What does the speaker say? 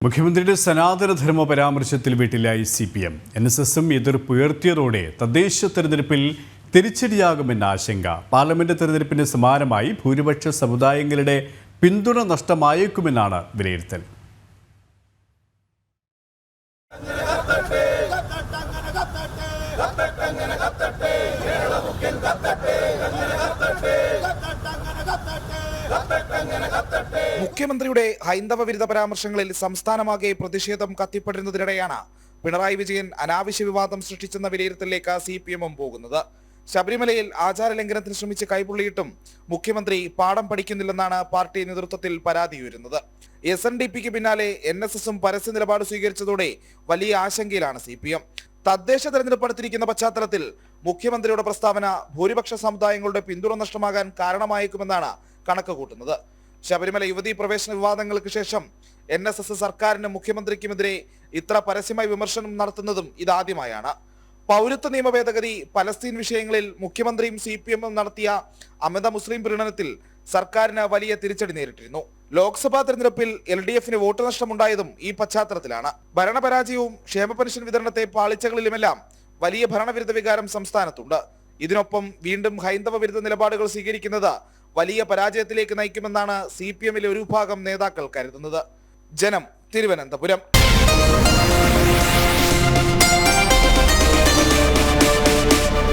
മുഖ്യമന്ത്രിയുടെ സനാതനധർമ്മ പരാമർശത്തിൽ വീട്ടിലായി CPM. NSSും എതിർപ്പുയർത്തിയതോടെ തദ്ദേശ തെരഞ്ഞെടുപ്പിൽ തിരിച്ചടിയാകുമെന്ന ആശങ്ക. പാർലമെന്റ് തെരഞ്ഞെടുപ്പിന് സമാനമായി ഭൂരിപക്ഷ സമുദായങ്ങളുടെ പിന്തുണ നഷ്ടമായേക്കുമെന്നാണ് വിലയിരുത്തൽ. മുഖ്യമന്ത്രിയുടെ ഹൈന്ദവ വിരുദ്ധ പരാമർശങ്ങളിൽ സംസ്ഥാനമാകെ പ്രതിഷേധം കത്തിപ്പടരുന്നതിനിടെയാണ് പിണറായി വിജയൻ അനാവശ്യ വിവാദം സൃഷ്ടിച്ചെന്ന വിലയിരുത്തലിലേക്ക് CPM പോകുന്നത്. ശബരിമലയിൽ ആചാരലംഘനത്തിന് ശ്രമിച്ച് കൈപൊള്ളിയിട്ടും മുഖ്യമന്ത്രി പാഠം പഠിക്കുന്നില്ലെന്നാണ് പാർട്ടി നേതൃത്വത്തിൽ പരാതി ഉയരുന്നത്. SNDPക്ക് പിന്നാലെ NSSും പരസ്യ നിലപാട് സ്വീകരിച്ചതോടെ വലിയ ആശങ്കയിലാണ് CPM. തദ്ദേശ തെരഞ്ഞെടുപ്പ് അടുത്തിരിക്കുന്ന പശ്ചാത്തലത്തിൽ മുഖ്യമന്ത്രിയുടെ പ്രസ്താവന ഭൂരിപക്ഷ സമുദായങ്ങളുടെ പിന്തുണ നഷ്ടമാകാൻ കാരണമായേക്കുമെന്നാണ് കണക്ക് കൂട്ടുന്നത്. ശബരിമല യുവതീ പ്രവേശന വിവാദങ്ങൾക്ക് ശേഷം NSS സർക്കാരിനും മുഖ്യമന്ത്രിക്കുമെതിരെ ഇത്ര പരസ്യമായി വിമർശനം നടത്തുന്നതും ഇതാദ്യമായാണ്. പൗരത്വ നിയമ ഭേദഗതി, പലസ്തീൻ വിഷയങ്ങളിൽ മുഖ്യമന്ത്രിയും CPMും നടത്തിയ അമിത മുസ്ലിം പ്രീണനത്തിൽ സർക്കാരിന് വലിയ തിരിച്ചടി നേരിട്ടിരുന്നു. ലോക്സഭാ തെരഞ്ഞെടുപ്പിൽ LDFന് വോട്ട് നഷ്ടമുണ്ടായതും ഈ പശ്ചാത്തലത്തിലാണ്. ഭരണപരാജയവും ക്ഷേമ പെൻഷൻ വിതരണത്തെ പാളിച്ചകളിലുമെല്ലാം വലിയ ഭരണവിരുദ്ധ വികാരം സംസ്ഥാനത്തുണ്ട്. ഇതിനൊപ്പം വീണ്ടും ഹൈന്ദവ വിരുദ്ധ നിലപാടുകൾ സ്വീകരിക്കുന്നത് വലിയ പരാജയത്തിലേക്ക് നയിക്കുമെന്നാണ് CPMിലെ ഒരു വിഭാഗം നേതാക്കൾ കരുതുന്നത്. ജനം, തിരുവനന്തപുരം.